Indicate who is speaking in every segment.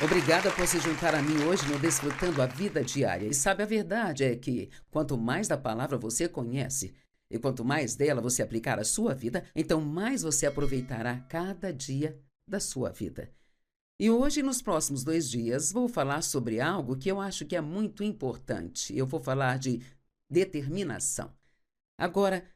Speaker 1: Obrigada por se juntar a mim hoje no Desfrutando a Vida Diária. E sabe, a verdade é que quanto mais da palavra você conhece e quanto mais dela você aplicar à sua vida, então mais você aproveitará cada dia da sua vida. E hoje, nos próximos 2 dias, vou falar sobre algo que eu acho que é muito importante. Eu vou falar de determinação. Agora,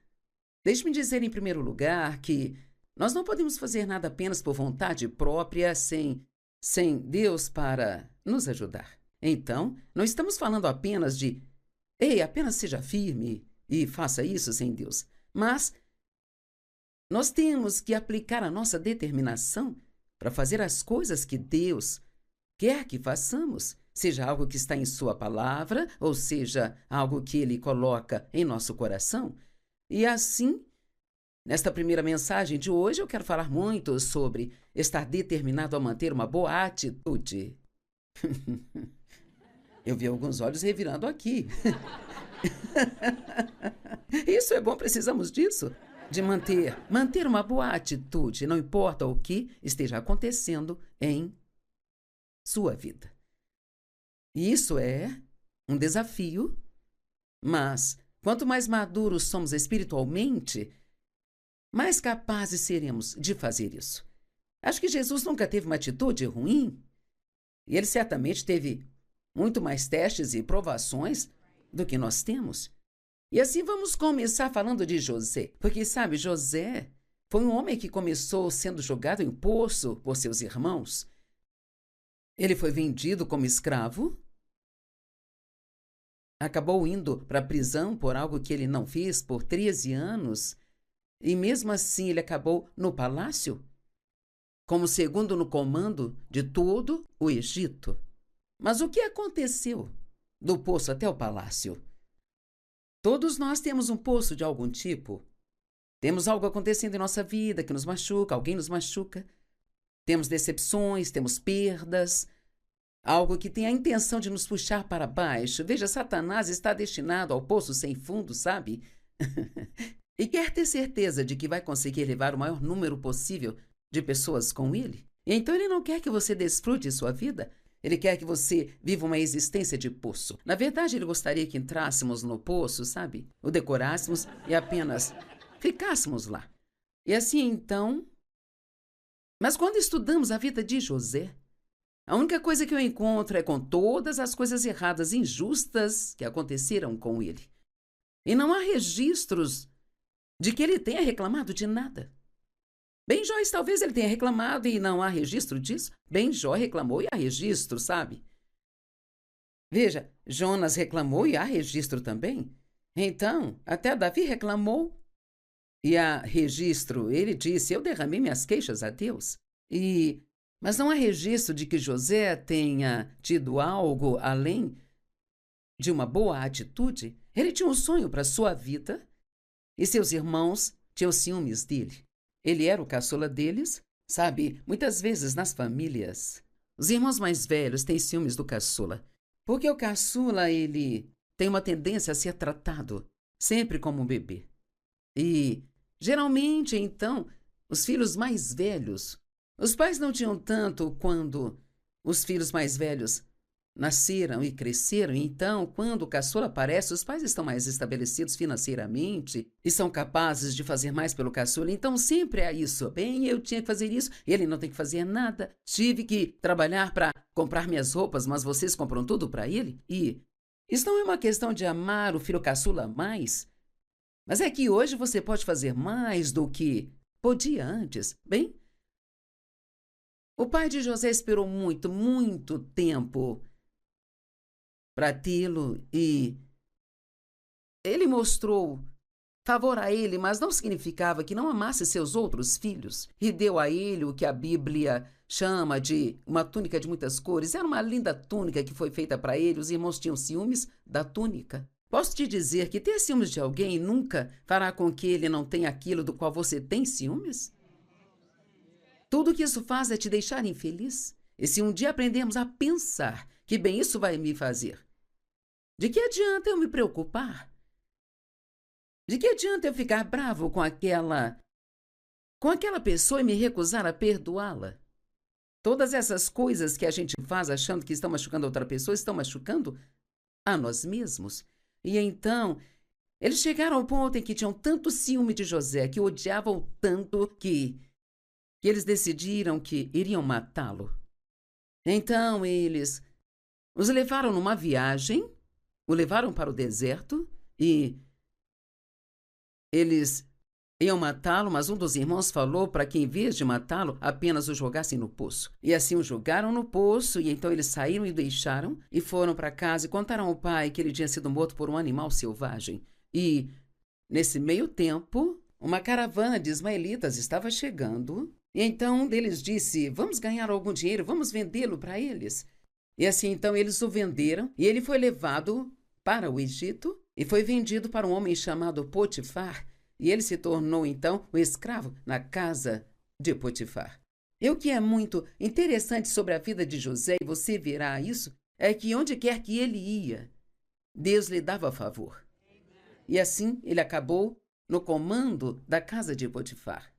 Speaker 1: deixe-me dizer em primeiro lugar que nós não podemos fazer nada apenas por vontade própria sem Deus para nos ajudar. Então, não estamos falando apenas de, ei, apenas seja firme e faça isso sem Deus. Mas nós temos que aplicar a nossa determinação para fazer as coisas que Deus quer que façamos, seja algo que está em Sua palavra, ou seja, algo que Ele coloca em nosso coração. E assim, nesta primeira mensagem de hoje, eu quero falar muito sobre estar determinado a manter uma boa atitude. Eu vi alguns olhos revirando aqui. Isso é bom, precisamos disso. De manter uma boa atitude, não importa o que esteja acontecendo em sua vida. E isso é um desafio, mas quanto mais maduros somos espiritualmente, mais capazes seremos de fazer isso. Acho que Jesus nunca teve uma atitude ruim, e ele certamente teve muito mais testes e provações do que nós temos. E assim vamos começar falando de José, porque sabe, José foi um homem que começou sendo jogado em poço por seus irmãos. Ele foi vendido como escravo, acabou indo para a prisão por algo que ele não fez por 13 anos, e mesmo assim ele acabou no palácio, como segundo no comando de todo o Egito. Mas o que aconteceu do poço até o palácio? Todos nós temos um poço de algum tipo. Temos algo acontecendo em nossa vida que nos machuca, alguém nos machuca. Temos decepções, temos perdas, algo que tem a intenção de nos puxar para baixo. Veja, Satanás está destinado ao poço sem fundo, sabe? E quer ter certeza de que vai conseguir levar o maior número possível de pessoas com ele. Então ele não quer que você desfrute sua vida. Ele quer que você viva uma existência de poço. Na verdade, ele gostaria que entrássemos no poço, sabe? O decorássemos e apenas ficássemos lá. E assim, então... Mas quando estudamos a vida de José, a única coisa que eu encontro é com todas as coisas erradas, injustas que aconteceram com ele. E não há registros de que ele tenha reclamado de nada. Ben-Joyce, talvez ele tenha reclamado e não há registro disso. Ben-Jó reclamou e há registro, sabe? Veja, Jonas reclamou e há registro também. Então, até Davi reclamou e há registro. Ele disse, eu derramei minhas queixas a Deus. Mas não há registro de que José tenha tido algo além de uma boa atitude. Ele tinha um sonho para sua vida e seus irmãos tinham ciúmes dele. Ele era o caçula deles, sabe? Muitas vezes nas famílias, os irmãos mais velhos têm ciúmes do caçula, porque o caçula, ele tem uma tendência a ser tratado sempre como um bebê. E, geralmente, então, os filhos mais velhos, os pais não tinham tanto quando os filhos mais velhos nasceram e cresceram, então, quando o caçula aparece, os pais estão mais estabelecidos financeiramente e são capazes de fazer mais pelo caçula. Então, sempre é isso. Bem, eu tinha que fazer isso, ele não tem que fazer nada. Tive que trabalhar para comprar minhas roupas, mas vocês compram tudo para ele? E isso não é uma questão de amar o filho caçula mais, mas é que hoje você pode fazer mais do que podia antes. Bem, o pai de José esperou muito, muito tempo para tê-lo e ele mostrou favor a ele, mas não significava que não amasse seus outros filhos e deu a ele o que a Bíblia chama de uma túnica de muitas cores. Era uma linda túnica que foi feita para ele. Os irmãos tinham ciúmes da túnica. Posso te dizer que ter ciúmes de alguém nunca fará com que ele não tenha aquilo do qual você tem ciúmes? Tudo que isso faz é te deixar infeliz. E se um dia aprendermos a pensar que bem isso vai me fazer, de que adianta eu me preocupar? De que adianta eu ficar bravo com aquela pessoa e me recusar a perdoá-la? Todas essas coisas que a gente faz achando que estão machucando outra pessoa, estão machucando a nós mesmos. E então, eles chegaram ao ponto em que tinham tanto ciúme de José, que o odiavam tanto que eles decidiram que iriam matá-lo. Então, eles os levaram numa viagem, o levaram para o deserto e eles iam matá-lo, mas um dos irmãos falou para que, em vez de matá-lo, apenas o jogassem no poço. E assim o jogaram no poço, e então eles saíram e o deixaram, e foram para casa e contaram ao pai que ele tinha sido morto por um animal selvagem. E, nesse meio tempo, uma caravana de ismaelitas estava chegando, e então um deles disse: vamos ganhar algum dinheiro, vamos vendê-lo para eles. E assim então eles o venderam, e ele foi levado para o Egito, e foi vendido para um homem chamado Potifar, e ele se tornou, então, um escravo na casa de Potifar. E o que é muito interessante sobre a vida de José, e você verá isso, é que onde quer que ele ia, Deus lhe dava favor. E assim ele acabou no comando da casa de Potifar.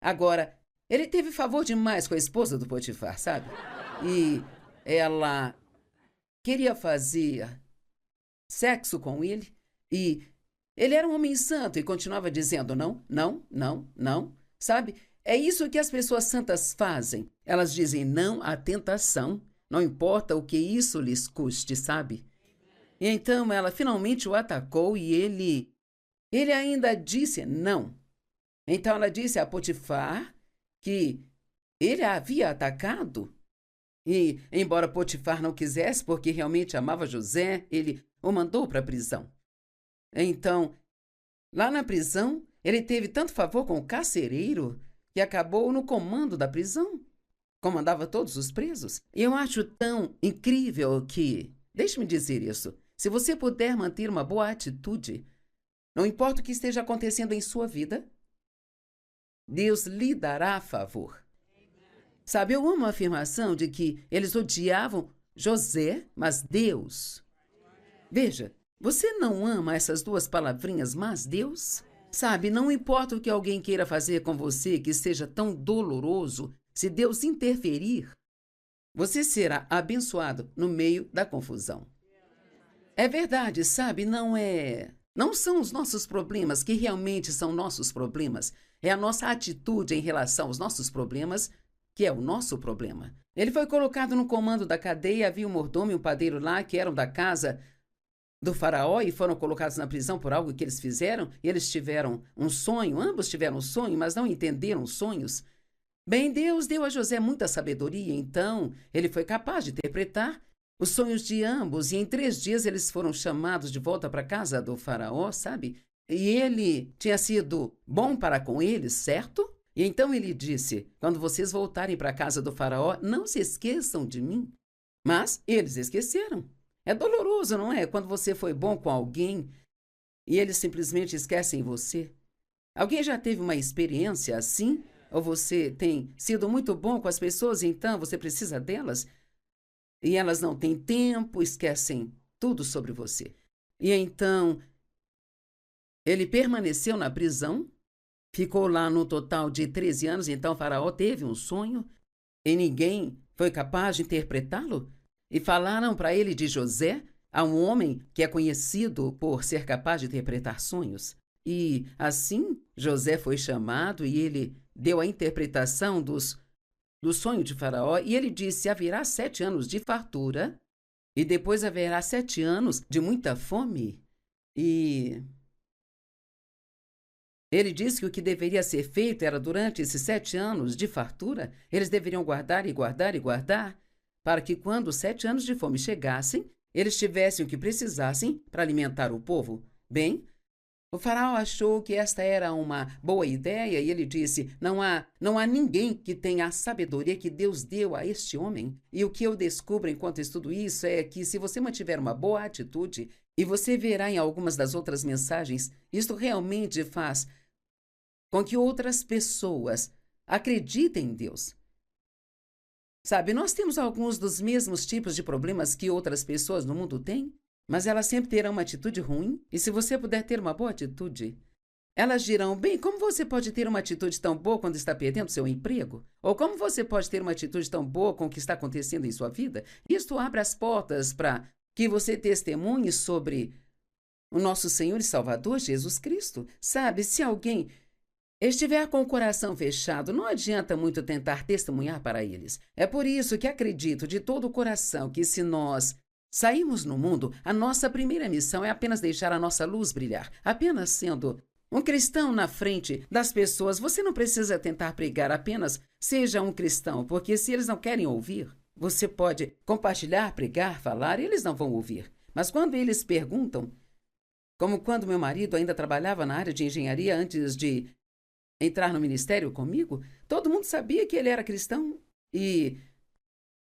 Speaker 1: Agora, ele teve favor demais com a esposa do Potifar, sabe? E ela queria fazer sexo com ele, e ele era um homem santo e continuava dizendo não, não, não, não, sabe? É isso que as pessoas santas fazem. Elas dizem não à tentação, não importa o que isso lhes custe, sabe? E então ela finalmente o atacou e ele ainda disse não. Então ela disse a Potifar que ele a havia atacado. E, embora Potifar não quisesse, porque realmente amava José, ele o mandou para a prisão. Então, lá na prisão, ele teve tanto favor com o carcereiro que acabou no comando da prisão. Comandava todos os presos. E eu acho tão incrível que, deixe-me dizer isso, se você puder manter uma boa atitude, não importa o que esteja acontecendo em sua vida, Deus lhe dará favor. Sabe, eu amo a afirmação de que eles odiavam José, mas Deus. Veja, você não ama essas duas palavrinhas, mas Deus? Sabe, não importa o que alguém queira fazer com você que seja tão doloroso, se Deus interferir, você será abençoado no meio da confusão. É verdade, sabe, não são os nossos problemas que realmente são nossos problemas. É a nossa atitude em relação aos nossos problemas que é o nosso problema. Ele foi colocado no comando da cadeia, havia um mordomo e um padeiro lá que eram da casa do faraó e foram colocados na prisão por algo que eles fizeram, e eles tiveram um sonho, ambos tiveram um sonho, mas não entenderam os sonhos. Bem, Deus deu a José muita sabedoria, então ele foi capaz de interpretar os sonhos de ambos, e em 3 dias eles foram chamados de volta para a casa do faraó, sabe? E ele tinha sido bom para com eles, certo? E então ele disse: quando vocês voltarem para a casa do faraó, não se esqueçam de mim. Mas eles esqueceram. É doloroso, não é? Quando você foi bom com alguém e eles simplesmente esquecem você. Alguém já teve uma experiência assim? Ou você tem sido muito bom com as pessoas e então você precisa delas? E elas não têm tempo, esquecem tudo sobre você. E então ele permaneceu na prisão. Ficou lá no total de 13 anos, então o faraó teve um sonho e ninguém foi capaz de interpretá-lo. E falaram para ele de José, a um homem que é conhecido por ser capaz de interpretar sonhos. E assim José foi chamado e ele deu a interpretação do sonho de faraó. E ele disse: haverá 7 anos de fartura e depois haverá 7 anos de muita fome. E ele disse que o que deveria ser feito era, durante esses 7 anos de fartura, eles deveriam guardar e guardar e guardar, para que quando os 7 anos de fome chegassem, eles tivessem o que precisassem para alimentar o povo. Bem, o faraó achou que esta era uma boa ideia e ele disse: não há ninguém que tenha a sabedoria que Deus deu a este homem. E o que eu descubro enquanto estudo isso é que, se você mantiver uma boa atitude, e você verá em algumas das outras mensagens, isto realmente faz com que outras pessoas acreditem em Deus. Sabe, nós temos alguns dos mesmos tipos de problemas que outras pessoas no mundo têm, mas elas sempre terão uma atitude ruim, e se você puder ter uma boa atitude, Elas dirão: bem, como você pode ter uma atitude tão boa quando está perdendo seu emprego? Ou como você pode ter uma atitude tão boa com o que está acontecendo em sua vida? Isto abre as portas para que você testemunhe sobre o nosso Senhor e Salvador Jesus Cristo. Sabe, se alguém estiver com o coração fechado, não adianta muito tentar testemunhar para eles. É por isso que acredito de todo o coração que, se nós sairmos no mundo, a nossa primeira missão é apenas deixar a nossa luz brilhar. Apenas sendo um cristão na frente das pessoas, você não precisa tentar pregar, apenas seja um cristão, porque se eles não querem ouvir, você pode compartilhar, pregar, falar, e eles não vão ouvir. Mas quando eles perguntam, como quando meu marido ainda trabalhava na área de engenharia antes de entrar no ministério comigo, todo mundo sabia que ele era cristão e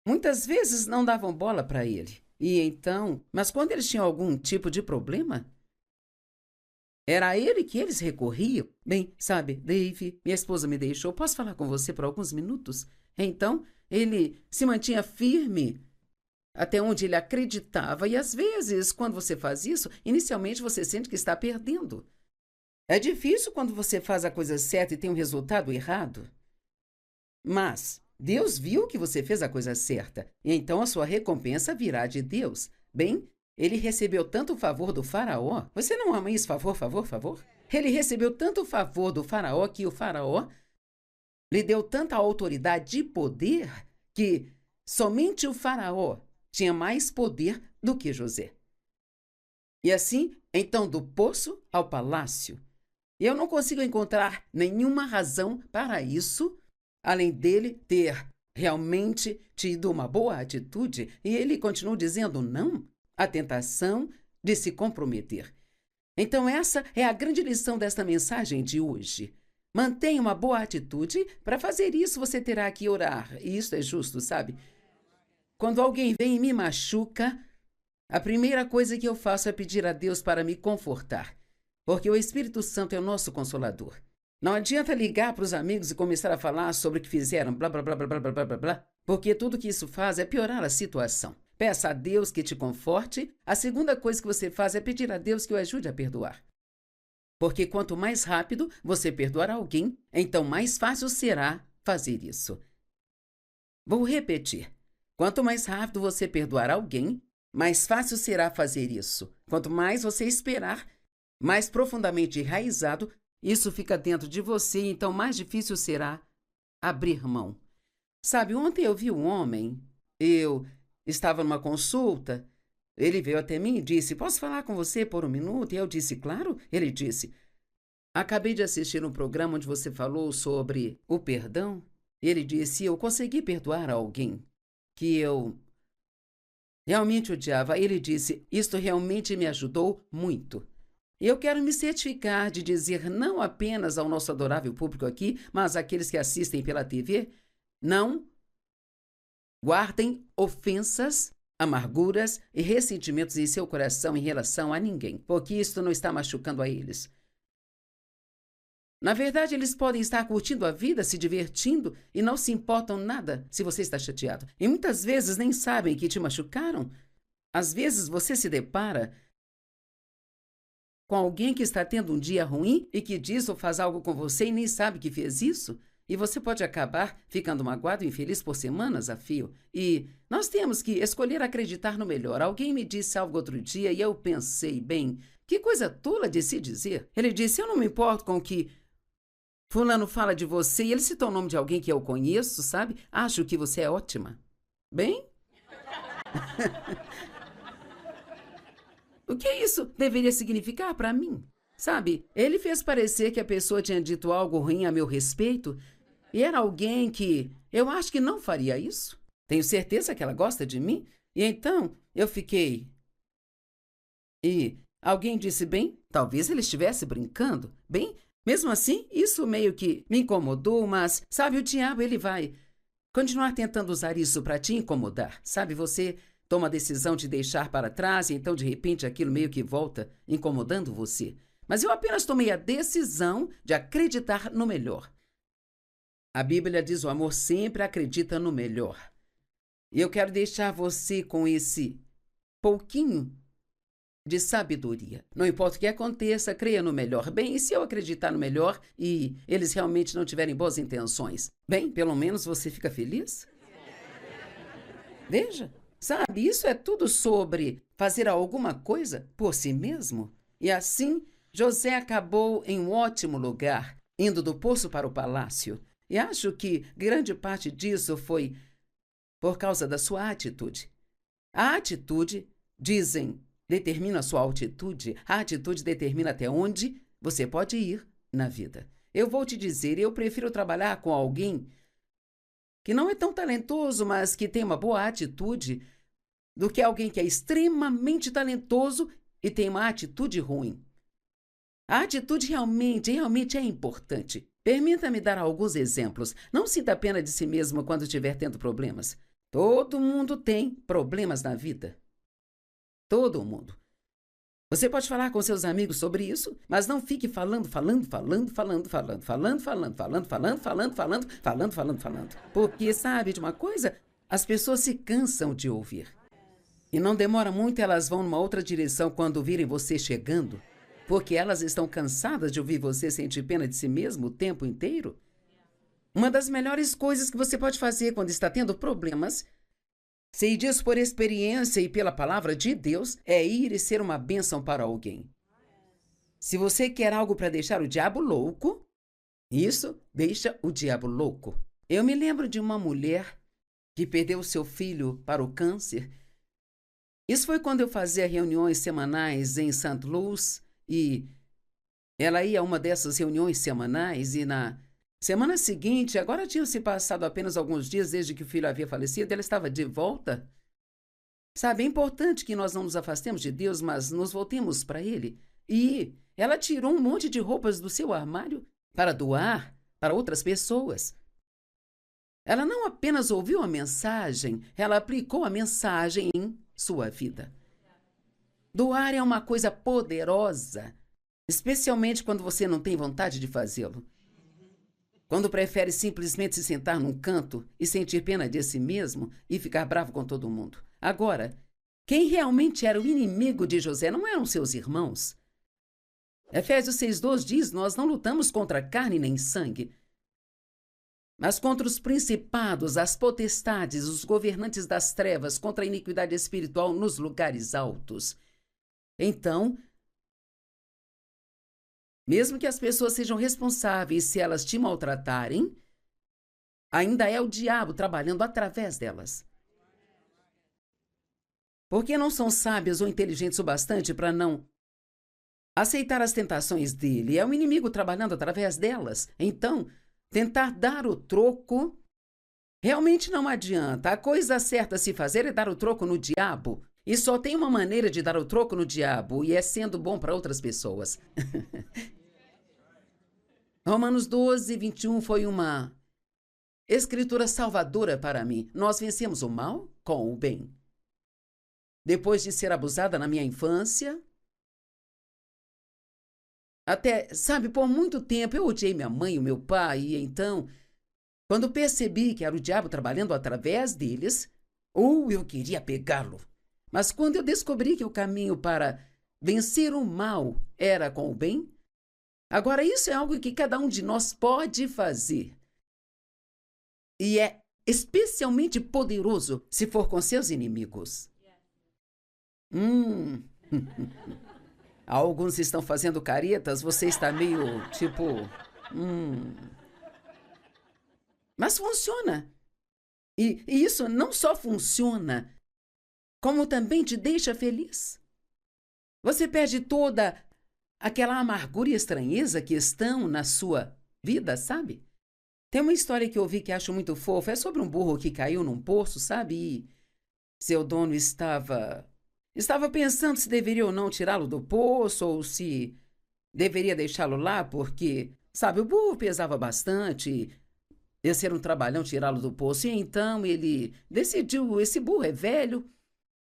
Speaker 1: muitas vezes não davam bola para ele. E então, mas quando eles tinham algum tipo de problema, era a ele que eles recorriam. Bem, sabe, Dave, minha esposa me deixou, posso falar com você por alguns minutos? Então, ele se mantinha firme até onde ele acreditava, e às vezes, quando você faz isso, inicialmente você sente que está perdendo. É difícil quando você faz a coisa certa e tem um resultado errado. Mas Deus viu que você fez a coisa certa, e então a sua recompensa virá de Deus. Bem, ele recebeu tanto favor do faraó. Você não ama isso? Favor, favor, favor? Ele recebeu tanto favor do faraó que o faraó lhe deu tanta autoridade e poder que somente o faraó tinha mais poder do que José. E assim, então, do poço ao palácio. E eu não consigo encontrar nenhuma razão para isso, além dele ter realmente tido uma boa atitude, e ele continua dizendo não à tentação de se comprometer. Então essa é a grande lição desta mensagem de hoje. Mantenha uma boa atitude. Para fazer isso, você terá que orar. E isso é justo, sabe? Quando alguém vem e me machuca, a primeira coisa que eu faço é pedir a Deus para me confortar. Porque o Espírito Santo é o nosso consolador. Não adianta ligar para os amigos e começar a falar sobre o que fizeram, blá, blá, blá, blá, blá, blá, blá, blá, porque tudo que isso faz é piorar a situação. Peça a Deus que te conforte. A segunda coisa que você faz é pedir a Deus que o ajude a perdoar. Porque quanto mais rápido você perdoar alguém, então mais fácil será fazer isso. Vou repetir. Quanto mais rápido você perdoar alguém, mais fácil será fazer isso. Quanto mais você esperar, mais profundamente enraizado, isso fica dentro de você, então mais difícil será abrir mão. Sabe, ontem eu vi um homem, eu estava numa consulta, ele veio até mim e disse: posso falar com você por um minuto? E eu disse: claro. Ele disse: acabei de assistir um programa onde você falou sobre o perdão. Ele disse: eu consegui perdoar alguém que eu realmente odiava. Ele disse: isto realmente me ajudou muito. Eu quero me certificar de dizer não apenas ao nosso adorável público aqui, mas àqueles que assistem pela TV, não guardem ofensas, amarguras e ressentimentos em seu coração em relação a ninguém, porque isto não está machucando a eles. Na verdade, eles podem estar curtindo a vida, se divertindo e não se importam nada se você está chateado. E muitas vezes nem sabem que te machucaram. Às vezes você se depara com alguém que está tendo um dia ruim e que diz ou faz algo com você e nem sabe que fez isso, e você pode acabar ficando magoado e infeliz por semanas a fio. E nós temos que escolher acreditar no melhor. Alguém me disse algo outro dia e eu pensei, bem, que coisa tola de se dizer. Ele disse: eu não me importo com o que fulano fala de você, e ele citou o nome de alguém que eu conheço, sabe? Acho que você é ótima. Bem? O que isso deveria significar para mim? Sabe, ele fez parecer que a pessoa tinha dito algo ruim a meu respeito e era alguém que eu acho que não faria isso. Tenho certeza que ela gosta de mim. E então eu fiquei. E alguém disse: bem, talvez ele estivesse brincando. Bem, mesmo assim, isso meio que me incomodou, mas, sabe, o diabo, ele vai continuar tentando usar isso para te incomodar. Sabe, você toma a decisão de deixar para trás e então, de repente, aquilo meio que volta incomodando você. Mas eu apenas tomei a decisão de acreditar no melhor. A Bíblia diz: o amor sempre acredita no melhor. E eu quero deixar você com esse pouquinho de sabedoria. Não importa o que aconteça, creia no melhor. Bem, e se eu acreditar no melhor e eles realmente não tiverem boas intenções? Bem, pelo menos você fica feliz? Veja, sabe, isso é tudo sobre fazer alguma coisa por si mesmo. E assim, José acabou em um ótimo lugar, indo do poço para o palácio. E acho que grande parte disso foi por causa da sua atitude. A atitude, dizem, determina a sua altitude. A atitude determina até onde você pode ir na vida. Eu vou te dizer, eu prefiro trabalhar com alguém que não é tão talentoso, mas que tem uma boa atitude, do que alguém que é extremamente talentoso e tem uma atitude ruim. A atitude realmente é importante. Permita-me dar alguns exemplos. Não sinta pena de si mesmo quando estiver tendo problemas. Todo mundo tem problemas na vida. Todo mundo. Você pode falar com seus amigos sobre isso, mas não fique falando. Porque, sabe de uma coisa? As pessoas se cansam de ouvir. E não demora muito, elas vão numa outra direção quando virem você chegando, porque elas estão cansadas de ouvir você sentir pena de si mesmo o tempo inteiro. Uma das melhores coisas que você pode fazer quando está tendo problemas, sei disso por experiência e pela palavra de Deus, é ir e ser uma bênção para alguém. Se você quer algo para deixar o diabo louco, isso deixa o diabo louco. Eu me lembro de uma mulher que perdeu seu filho para o câncer. Isso foi quando eu fazia reuniões semanais em St. Louis e ela ia a uma dessas reuniões semanais e na semana seguinte, agora tinham se passado apenas alguns dias desde que o filho havia falecido, ela estava de volta. Sabe, é importante que nós não nos afastemos de Deus, mas nos voltemos para Ele. E ela tirou um monte de roupas do seu armário para doar para outras pessoas. Ela não apenas ouviu a mensagem, ela aplicou a mensagem em sua vida. Doar é uma coisa poderosa, especialmente quando você não tem vontade de fazê-lo. Quando prefere simplesmente se sentar num canto e sentir pena de si mesmo e ficar bravo com todo mundo. Agora, quem realmente era o inimigo de José não eram seus irmãos. Efésios 6:2 diz, nós não lutamos contra carne nem sangue, mas contra os principados, as potestades, os governantes das trevas, contra a iniquidade espiritual nos lugares altos. Então, mesmo que as pessoas sejam responsáveis se elas te maltratarem, ainda é o diabo trabalhando através delas. Porque não são sábias ou inteligentes o bastante para não aceitar as tentações dele. É o inimigo trabalhando através delas. Então, tentar dar o troco realmente não adianta. A coisa certa a se fazer é dar o troco no diabo. E só tem uma maneira de dar o troco no diabo, e é sendo bom para outras pessoas. Romanos 12:21 foi uma escritura salvadora para mim. Nós vencemos o mal com o bem. Depois de ser abusada na minha infância, até, sabe, por muito tempo eu odiei minha mãe e o meu pai, e então, quando percebi que era o diabo trabalhando através deles, eu queria pegá-lo. Mas quando eu descobri que o caminho para vencer o mal era com o bem, agora isso é algo que cada um de nós pode fazer. E é especialmente poderoso se for com seus inimigos. Alguns estão fazendo caretas, você está meio tipo... Mas funciona. E isso não só funciona, como também te deixa feliz. Você perde toda aquela amargura e estranheza que estão na sua vida, sabe? Tem uma história que eu ouvi que acho muito fofa, é sobre um burro que caiu num poço, sabe? E seu dono estava pensando se deveria ou não tirá-lo do poço ou se deveria deixá-lo lá, porque, sabe, o burro pesava bastante, ia ser um trabalhão tirá-lo do poço. E então ele decidiu, esse burro é velho,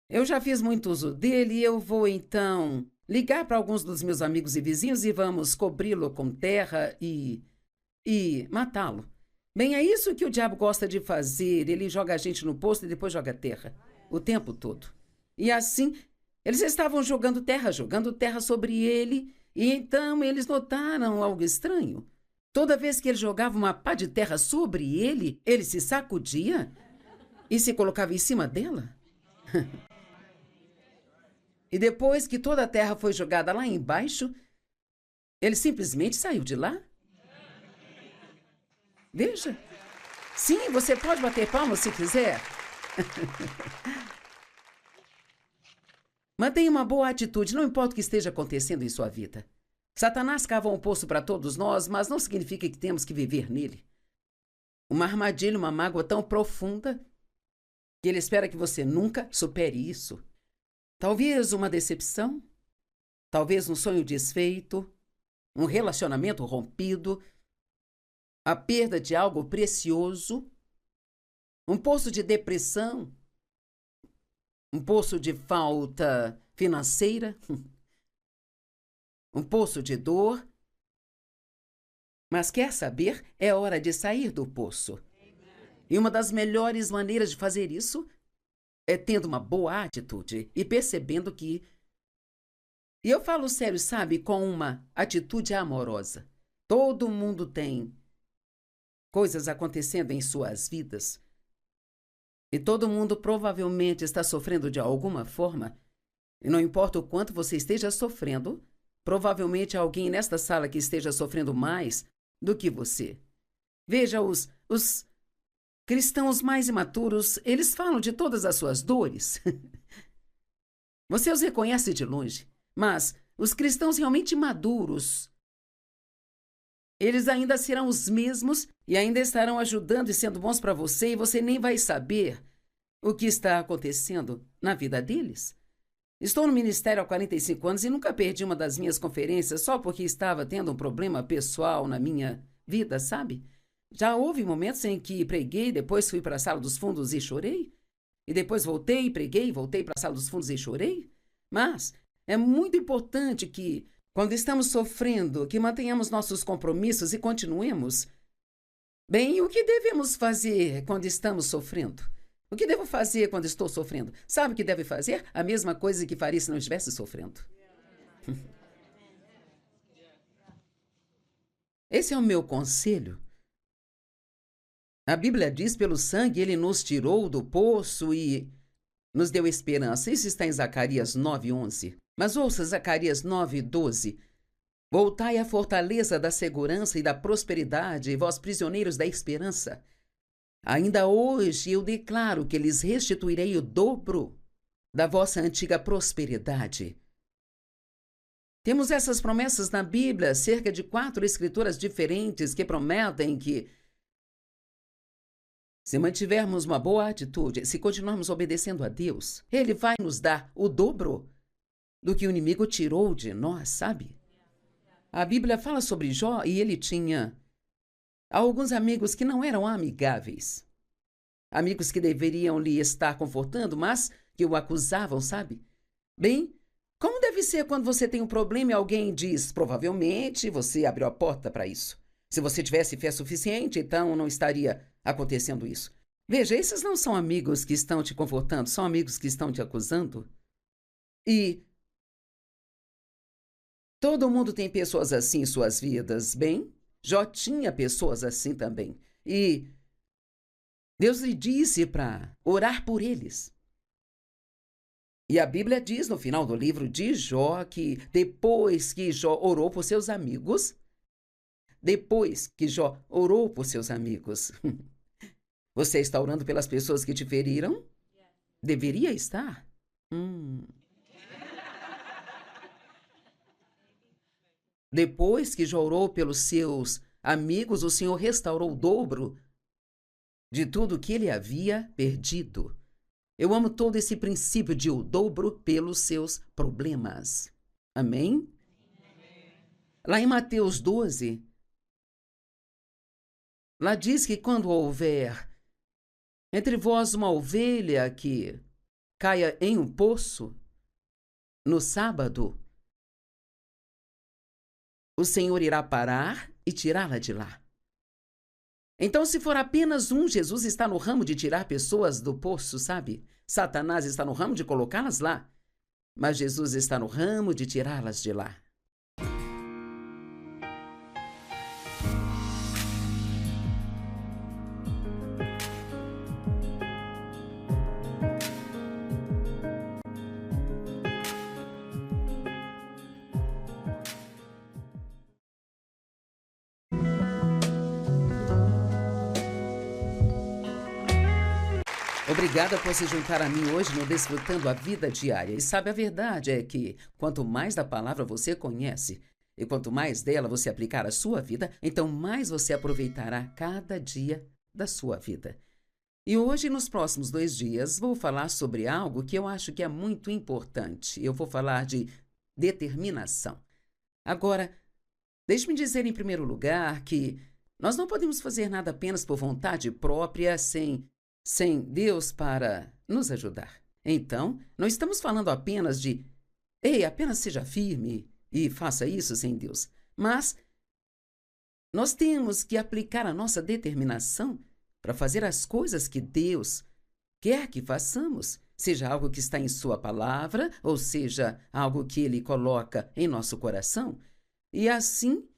Speaker 1: eu já fiz muito uso dele e eu vou então ligar para alguns dos meus amigos e vizinhos e vamos cobri-lo com terra e matá-lo. Bem, é isso que o diabo gosta de fazer. Ele joga a gente no poço e depois joga terra o tempo todo. E assim, Eles estavam jogando terra sobre ele, e então eles notaram algo estranho. Toda vez que ele jogava uma pá de terra sobre ele, ele se sacudia e se colocava em cima dela. E depois que toda a terra foi jogada lá embaixo, ele simplesmente saiu de lá. Veja. Sim, você pode bater palmas se quiser. Mantenha uma boa atitude, não importa o que esteja acontecendo em sua vida. Satanás cava um poço para todos nós, mas não significa que temos que viver nele. Uma armadilha, uma mágoa tão profunda que ele espera que você nunca supere isso. Talvez uma decepção, talvez um sonho desfeito, um relacionamento rompido, a perda de algo precioso, um poço de depressão, um poço de falta financeira, um poço de dor. Mas quer saber? É hora de sair do poço. E uma das melhores maneiras de fazer isso é tendo uma boa atitude e percebendo que... E eu falo sério, sabe? Com uma atitude amorosa. Todo mundo tem coisas acontecendo em suas vidas. E todo mundo provavelmente está sofrendo de alguma forma. E não importa o quanto você esteja sofrendo, provavelmente há alguém nesta sala que esteja sofrendo mais do que você. Veja, os cristãos mais imaturos, eles falam de todas as suas dores. Você os reconhece de longe, mas os cristãos realmente maduros, eles ainda serão os mesmos e ainda estarão ajudando e sendo bons para você, e você nem vai saber o que está acontecendo na vida deles. Estou no ministério há 45 anos e nunca perdi uma das minhas conferências só porque estava tendo um problema pessoal na minha vida, sabe? Já houve momentos em que preguei, depois fui para a sala dos fundos e chorei. E depois voltei, preguei, voltei para a sala dos fundos e chorei. Mas é muito importante que, quando estamos sofrendo, que mantenhamos nossos compromissos e continuemos. Bem, o que devemos fazer quando estamos sofrendo? O que devo fazer quando estou sofrendo? Sabe o que deve fazer? A mesma coisa que faria se não estivesse sofrendo. Esse é o meu conselho. A Bíblia diz, pelo sangue ele nos tirou do poço e nos deu esperança. Isso está em Zacarias 9:11. Mas ouça Zacarias 9:12. Voltai à fortaleza da segurança e da prosperidade, vós prisioneiros da esperança. Ainda hoje eu declaro que lhes restituirei o dobro da vossa antiga prosperidade. Temos essas promessas na Bíblia, cerca de 4 escrituras diferentes que prometem que, se mantivermos uma boa atitude, se continuarmos obedecendo a Deus, Ele vai nos dar o dobro do que o inimigo tirou de nós, sabe? A Bíblia fala sobre Jó e ele tinha alguns amigos que não eram amigáveis. Amigos que deveriam lhe estar confortando, mas que o acusavam, sabe? Bem, como deve ser quando você tem um problema e alguém diz, provavelmente você abriu a porta para isso. Se você tivesse fé suficiente, então não estaria acontecendo isso. Veja, esses não são amigos que estão te confortando, são amigos que estão te acusando. E todo mundo tem pessoas assim em suas vidas, bem? Jó tinha pessoas assim também. E Deus lhe disse para orar por eles. E a Bíblia diz no final do livro de Jó que depois que Jó orou por seus amigos, você está orando pelas pessoas que te feriram? Deveria estar. Depois que Jó orou pelos seus amigos, o Senhor restaurou o dobro de tudo que ele havia perdido. Eu amo todo esse princípio de o dobro pelos seus problemas. Amém? Lá em Mateus 12, lá diz que quando houver entre vós uma ovelha que caia em um poço no sábado, o Senhor irá parar e tirá-la de lá. Então, se for apenas um, Jesus está no ramo de tirar pessoas do poço, sabe? Satanás está no ramo de colocá-las lá. mas Jesus está no ramo de tirá-las de lá. Obrigada por se juntar a mim hoje no Desfrutando a Vida Diária. E sabe, a verdade é que quanto mais da palavra você conhece e quanto mais dela você aplicar à sua vida, então mais você aproveitará cada dia da sua vida. E hoje, nos próximos 2 dias, vou falar sobre algo que eu acho que é muito importante. Eu vou falar de determinação. Agora, deixe-me dizer em primeiro lugar que nós não podemos fazer nada apenas por vontade própria, sem Deus para nos ajudar. Então, não estamos falando apenas de, ei, apenas seja firme e faça isso sem Deus. Mas nós temos que aplicar a nossa determinação para fazer as coisas que Deus quer que façamos, seja algo que está em sua palavra, ou seja, algo que Ele coloca em nosso coração. E assim,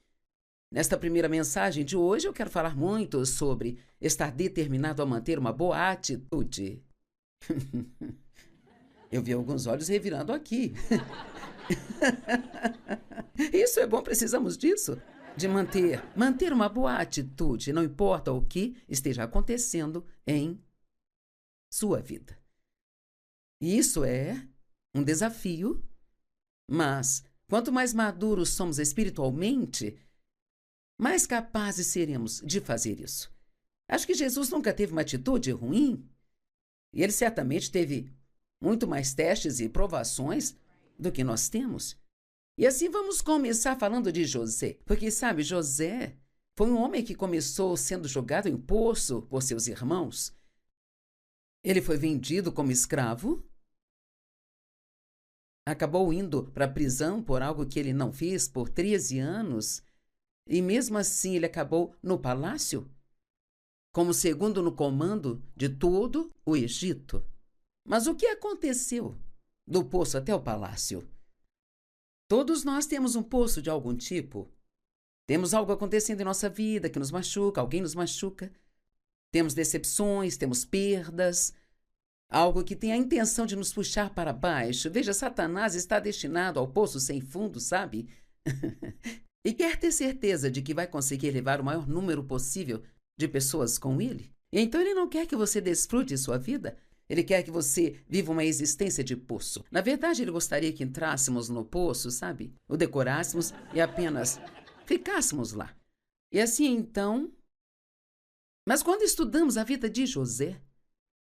Speaker 1: nesta primeira mensagem de hoje, eu quero falar muito sobre estar determinado a manter uma boa atitude. Eu vi alguns olhos revirando aqui. Isso é bom, precisamos disso. De manter uma boa atitude, não importa o que esteja acontecendo em sua vida. E isso é um desafio, mas quanto mais maduros somos espiritualmente, mais capazes seremos de fazer isso. Acho que Jesus nunca teve uma atitude ruim. E ele certamente teve muito mais testes e provações do que nós temos. E assim vamos começar falando de José. Porque, sabe, José foi um homem que começou sendo jogado em poço por seus irmãos. Ele foi vendido como escravo. Acabou indo para a prisão por algo que ele não fez por 13 anos. E mesmo assim ele acabou no palácio, como segundo no comando de todo o Egito. Mas o que aconteceu do poço até o palácio? Todos nós temos um poço de algum tipo. Temos algo acontecendo em nossa vida que nos machuca, alguém nos machuca. Temos decepções, temos perdas, algo que tem a intenção de nos puxar para baixo. Veja, Satanás está destinado ao poço sem fundo, sabe? E quer ter certeza de que vai conseguir levar o maior número possível de pessoas com ele. Então ele não quer que você desfrute sua vida. Ele quer que você viva uma existência de poço. Na verdade, ele gostaria que entrássemos no poço, sabe? O decorássemos e apenas ficássemos lá. E assim, então... Mas quando estudamos a vida de José,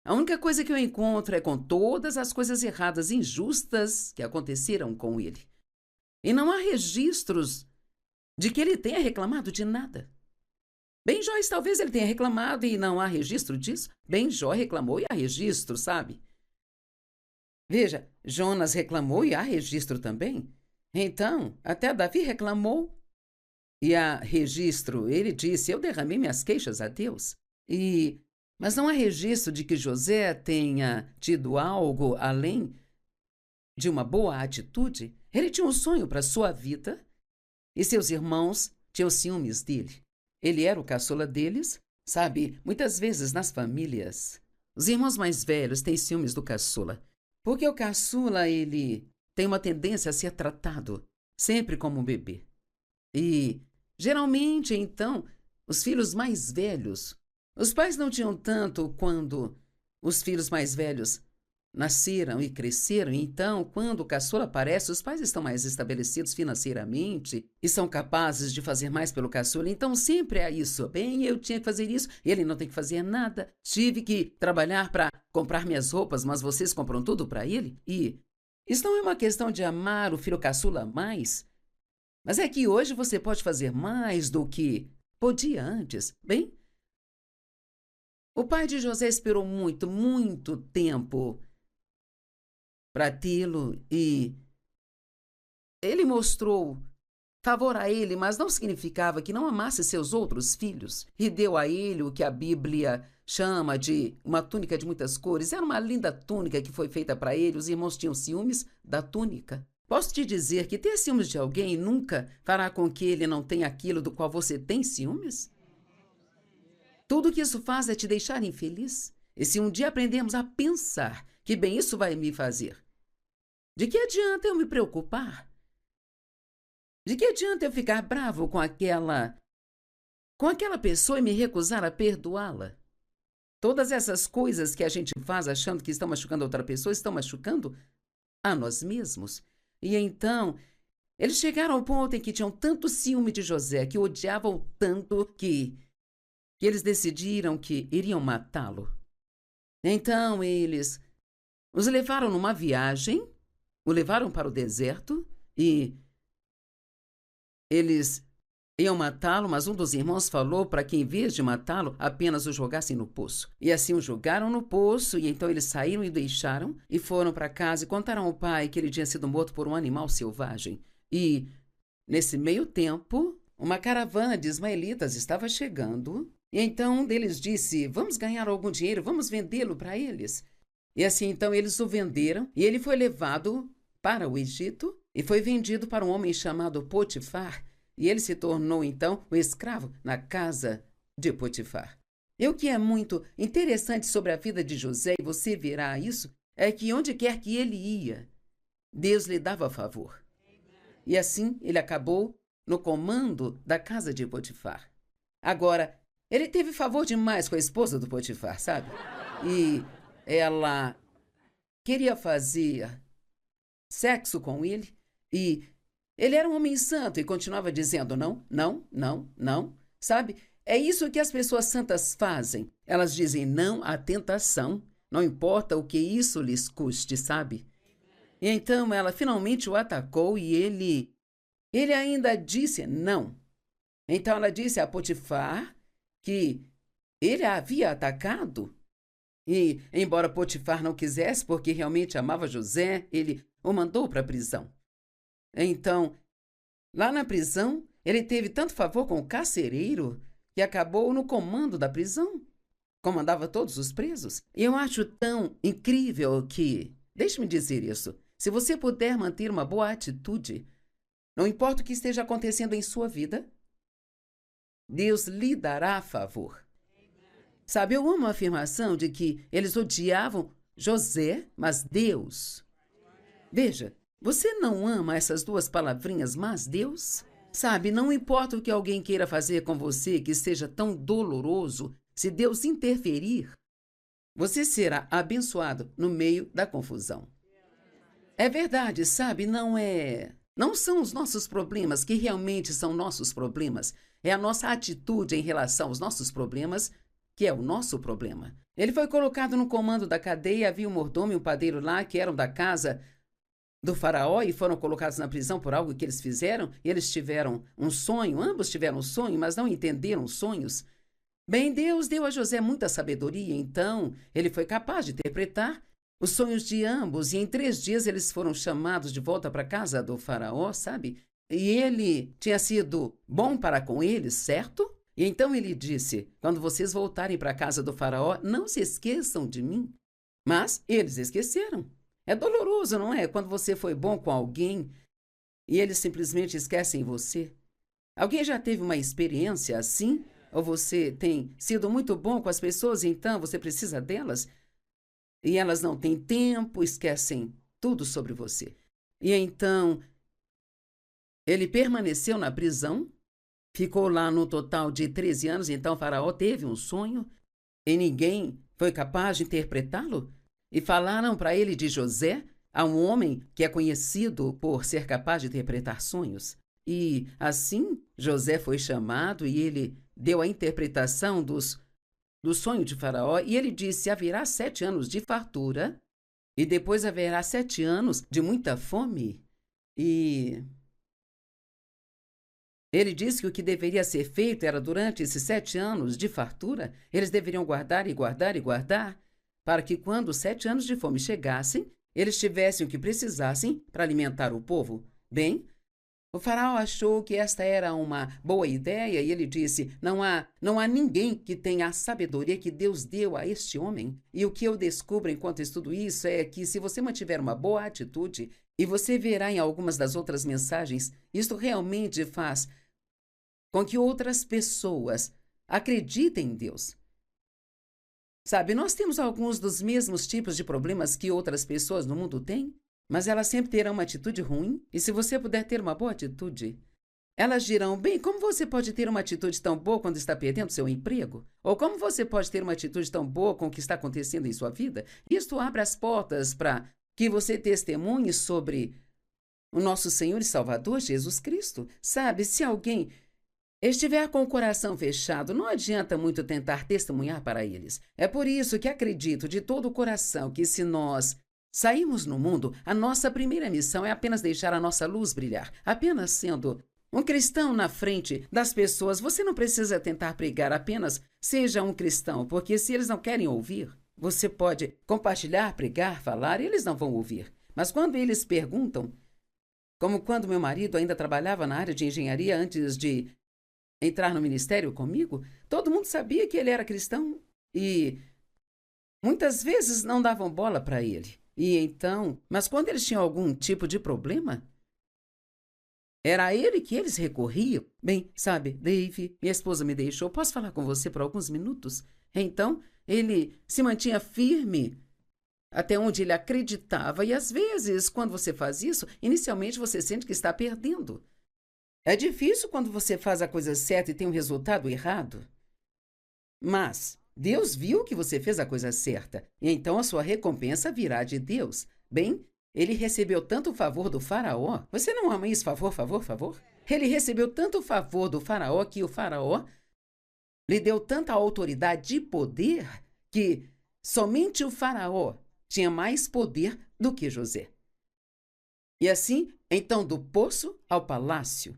Speaker 1: a única coisa que eu encontro é com todas as coisas erradas, injustas que aconteceram com ele. E não há registros de que ele tenha reclamado de nada. Ben-Jó, talvez ele tenha reclamado e não há registro disso. Ben-Jó reclamou e há registro, sabe? Veja, Jonas reclamou e há registro também. Então, até Davi reclamou e há registro. Ele disse, eu derramei minhas queixas a Deus. Mas não há registro de que José tenha tido algo além de uma boa atitude. Ele tinha um sonho para sua vida e seus irmãos tinham ciúmes dele. Ele era o caçula deles. Sabe, muitas vezes nas famílias, os irmãos mais velhos têm ciúmes do caçula. Porque o caçula, ele tem uma tendência a ser tratado sempre como um bebê. E, geralmente, então, os filhos mais velhos, os pais não tinham tanto quando os filhos mais velhos nasceram e cresceram. Então, quando o caçula aparece, os pais estão mais estabelecidos financeiramente e são capazes de fazer mais pelo caçula. Então, sempre há isso. Bem, eu tinha que fazer isso, ele não tem que fazer nada. Tive que trabalhar para comprar minhas roupas, mas vocês compram tudo para ele? E isso não é uma questão de amar o filho caçula mais, mas é que hoje você pode fazer mais do que podia antes. Bem, o pai de José esperou muito, muito tempo para tê-lo e ele mostrou favor a ele, mas não significava que não amasse seus outros filhos, e deu a ele o que a Bíblia chama de uma túnica de muitas cores. Era uma linda túnica que foi feita para ele. Os irmãos tinham ciúmes da túnica. Posso te dizer que ter ciúmes de alguém nunca fará com que ele não tenha aquilo do qual você tem ciúmes? Tudo que isso faz é te deixar infeliz. E se um dia aprendermos a pensar que bem isso vai me fazer, de que adianta eu me preocupar? De que adianta eu ficar bravo com aquela pessoa e me recusar a perdoá-la? Todas essas coisas que a gente faz achando que estão machucando a outra pessoa, estão machucando a nós mesmos. E então, eles chegaram ao ponto em que tinham tanto ciúme de José, que o odiavam tanto que eles decidiram que iriam matá-lo. Então, eles os levaram numa viagem, o levaram para o deserto e eles iam matá-lo, mas um dos irmãos falou para que, em vez de matá-lo, apenas o jogassem no poço. E assim o jogaram no poço, e então eles saíram e o deixaram, e foram para casa e contaram ao pai que ele tinha sido morto por um animal selvagem. E, nesse meio tempo, uma caravana de ismaelitas estava chegando, e então um deles disse: vamos ganhar algum dinheiro, vamos vendê-lo para eles. E assim então eles o venderam, e ele foi levado para o Egito, e foi vendido para um homem chamado Potifar, e ele se tornou, então, o escravo na casa de Potifar. E o que é muito interessante sobre a vida de José, e você verá isso, é que onde quer que ele ia, Deus lhe dava favor. E assim ele acabou no comando da casa de Potifar. Agora, ele teve favor demais com a esposa do Potifar, sabe? E ela queria fazer sexo com ele, e ele era um homem santo e continuava dizendo não, não, não, não, sabe? É isso que as pessoas santas fazem. Elas dizem não à tentação, não importa o que isso lhes custe, sabe? E então ela finalmente o atacou e ele ainda disse não. Então ela disse a Potifar que ele a havia atacado. E, embora Potifar não quisesse, porque realmente amava José, ele o mandou para a prisão. Então, lá na prisão, ele teve tanto favor com o carcereiro que acabou no comando da prisão. Comandava todos os presos. E eu acho tão incrível que, deixe-me dizer isso, se você puder manter uma boa atitude, não importa o que esteja acontecendo em sua vida, Deus lhe dará favor. Sabe, eu amo a afirmação de que eles odiavam José, mas Deus. Veja, você não ama essas duas palavrinhas, mas Deus? Sabe, não importa o que alguém queira fazer com você que seja tão doloroso, se Deus interferir, você será abençoado no meio da confusão. É verdade, sabe, não são os nossos problemas que realmente são nossos problemas. É a nossa atitude em relação aos nossos problemas que é o nosso problema. Ele foi colocado no comando da cadeia, havia um mordomo e um padeiro lá que eram da casa do faraó e foram colocados na prisão por algo que eles fizeram, e eles tiveram um sonho, ambos tiveram um sonho, mas não entenderam os sonhos. Bem, Deus deu a José muita sabedoria, então ele foi capaz de interpretar os sonhos de ambos, e em 3 dias eles foram chamados de volta para a casa do faraó, sabe? E ele tinha sido bom para com eles, certo? E então ele disse: quando vocês voltarem para a casa do faraó, não se esqueçam de mim. Mas eles esqueceram. É doloroso, não é? Quando você foi bom com alguém e eles simplesmente esquecem você. Alguém já teve uma experiência assim? Ou você tem sido muito bom com as pessoas e então você precisa delas? E elas não têm tempo, esquecem tudo sobre você. E então ele permaneceu na prisão, ficou lá no total de 13 anos, então o faraó teve um sonho e ninguém foi capaz de interpretá-lo. E falaram para ele de José, a um homem que é conhecido por ser capaz de interpretar sonhos. E assim José foi chamado e ele deu a interpretação do sonho de Faraó, e ele disse: haverá 7 anos de fartura e depois haverá 7 anos de muita fome. E ele disse que o que deveria ser feito era, durante esses 7 anos de fartura, eles deveriam guardar e guardar e guardar, para que quando os 7 anos de fome chegassem, eles tivessem o que precisassem para alimentar o povo. Bem, O faraó achou que esta era uma boa ideia e ele disse: não há ninguém que tenha a sabedoria que Deus deu a este homem. E o que eu descubro enquanto estudo isso é que se você mantiver uma boa atitude, e você verá em algumas das outras mensagens, isto realmente faz com que outras pessoas acreditem em Deus. Sabe, nós temos alguns dos mesmos tipos de problemas que outras pessoas no mundo têm, mas elas sempre terão uma atitude ruim, e se você puder ter uma boa atitude, elas dirão: bem, como você pode ter uma atitude tão boa quando está perdendo seu emprego? Ou como você pode ter uma atitude tão boa com o que está acontecendo em sua vida? Isto abre as portas para que você testemunhe sobre o nosso Senhor e Salvador Jesus Cristo. Sabe, se alguém estiver com o coração fechado, não adianta muito tentar testemunhar para eles. É por isso que acredito de todo o coração que se nós sairmos no mundo, a nossa primeira missão é apenas deixar a nossa luz brilhar. Apenas sendo um cristão na frente das pessoas, você não precisa tentar pregar, apenas seja um cristão, porque se eles não querem ouvir, você pode compartilhar, pregar, falar, e eles não vão ouvir. Mas quando eles perguntam, como quando meu marido ainda trabalhava na área de engenharia antes de entrar no ministério comigo, todo mundo sabia que ele era cristão e muitas vezes não davam bola para ele. E então, mas quando eles tinham algum tipo de problema, era a ele que eles recorriam. Bem, sabe, Dave, minha esposa me deixou, posso falar com você por alguns minutos? Então, ele se mantinha firme até onde ele acreditava, e às vezes, quando você faz isso, inicialmente você sente que está perdendo. É difícil quando você faz a coisa certa e tem um resultado errado. Mas Deus viu que você fez a coisa certa, e então a sua recompensa virá de Deus. Bem, ele recebeu tanto favor do faraó. Você não ama isso? Favor, favor, favor? Ele recebeu tanto favor do faraó que o faraó lhe deu tanta autoridade e poder que somente o faraó tinha mais poder do que José. E assim, então, do poço ao palácio.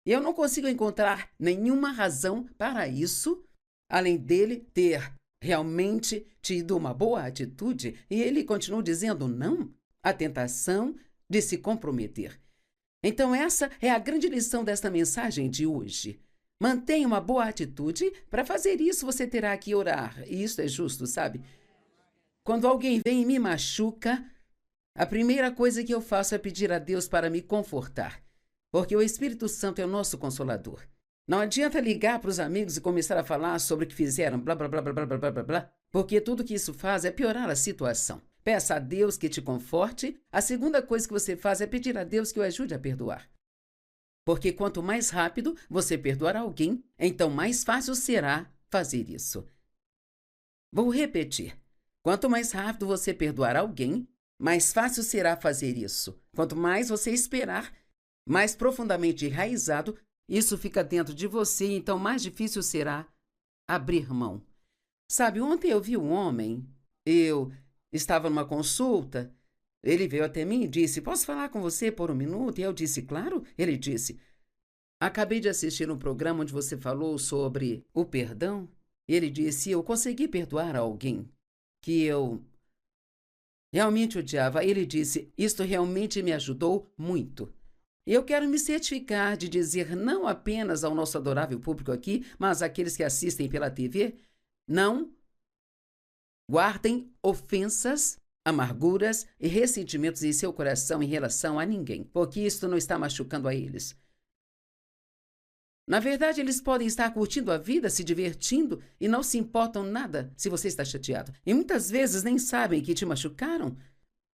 Speaker 1: E eu não consigo encontrar nenhuma razão para isso, além dele ter realmente tido uma boa atitude, e ele continuou dizendo não à tentação de se comprometer. Então essa é a grande lição desta mensagem de hoje. Mantenha uma boa atitude. Para fazer isso, você terá que orar, e isso é justo, sabe? Quando alguém vem e me machuca, a primeira coisa que eu faço é pedir a Deus para me confortar. Porque o Espírito Santo é o nosso consolador. Não adianta ligar para os amigos e começar a falar sobre o que fizeram, blá, blá, blá, blá, blá, blá, blá, blá, porque tudo que isso faz é piorar a situação. Peça a Deus que te conforte. A segunda coisa que você faz é pedir a Deus que o ajude a perdoar. Porque quanto mais rápido você perdoar alguém, então mais fácil será fazer isso. Vou repetir. Quanto mais rápido você perdoar alguém, mais fácil será fazer isso. Quanto mais você esperar, mais profundamente enraizado, isso fica dentro de você, então mais difícil será abrir mão. Sabe, ontem eu vi um homem, eu estava numa consulta, ele veio até mim e disse: posso falar com você por um minuto? E eu disse: claro. Ele disse: acabei de assistir um programa onde você falou sobre o perdão. E ele disse: eu consegui perdoar alguém que eu realmente odiava. Ele disse: isto realmente me ajudou muito. Eu quero me certificar de dizer não apenas ao nosso adorável público aqui, mas àqueles que assistem pela TV, não guardem ofensas, amarguras e ressentimentos em seu coração em relação a ninguém, porque isto não está machucando a eles. Na verdade, eles podem estar curtindo a vida, se divertindo e não se importam nada se você está chateado. E muitas vezes nem sabem que te machucaram.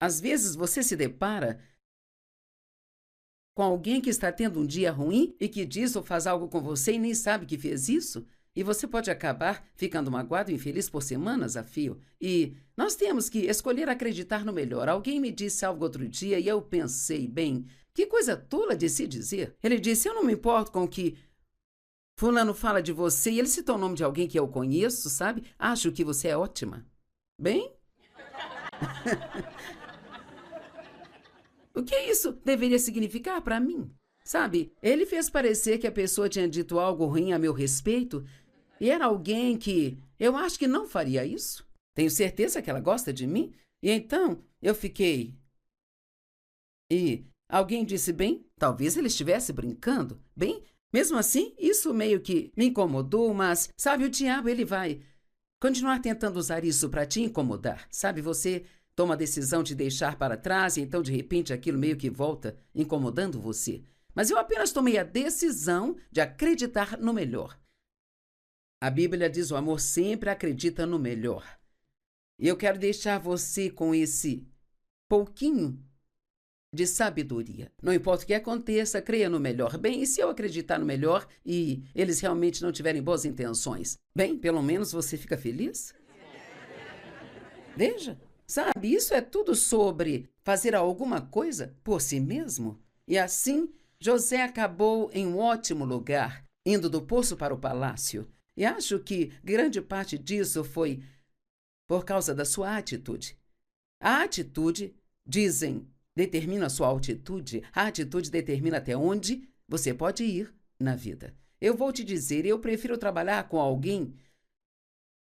Speaker 1: Às vezes você se depara com alguém que está tendo um dia ruim e que diz ou faz algo com você e nem sabe que fez isso, e você pode acabar ficando magoado e infeliz por semanas a fio. E nós temos que escolher acreditar no melhor. Alguém me disse algo outro dia e eu pensei, bem, que coisa tola de se dizer. Ele disse: eu não me importo com o que fulano fala de você, e ele citou o nome de alguém que eu conheço, sabe? Acho que você é ótima. Bem? O que isso deveria significar para mim? Sabe, ele fez parecer que a pessoa tinha dito algo ruim a meu respeito e era alguém que eu acho que não faria isso. Tenho certeza que ela gosta de mim. E então eu fiquei. E Alguém disse, bem, talvez ele estivesse brincando. Bem, mesmo assim, isso meio que me incomodou, mas, sabe, o diabo, ele vai continuar tentando usar isso para te incomodar. Sabe, você toma a decisão de deixar para trás e então, de repente, aquilo meio que volta incomodando você. Mas eu apenas tomei a decisão de acreditar no melhor. A Bíblia diz: o amor sempre acredita no melhor. E eu quero deixar você com esse pouquinho de sabedoria. Não importa o que aconteça, creia no melhor. Bem, e se eu acreditar no melhor e eles realmente não tiverem boas intenções? Bem, pelo menos você fica feliz? Veja, sabe, isso é tudo sobre fazer alguma coisa por si mesmo. E assim, José acabou em um ótimo lugar, indo do poço para o palácio. E acho que grande parte disso foi por causa da sua atitude. A atitude, dizem, determina a sua altitude. A atitude determina até onde você pode ir na vida. Eu vou te dizer, eu prefiro trabalhar com alguém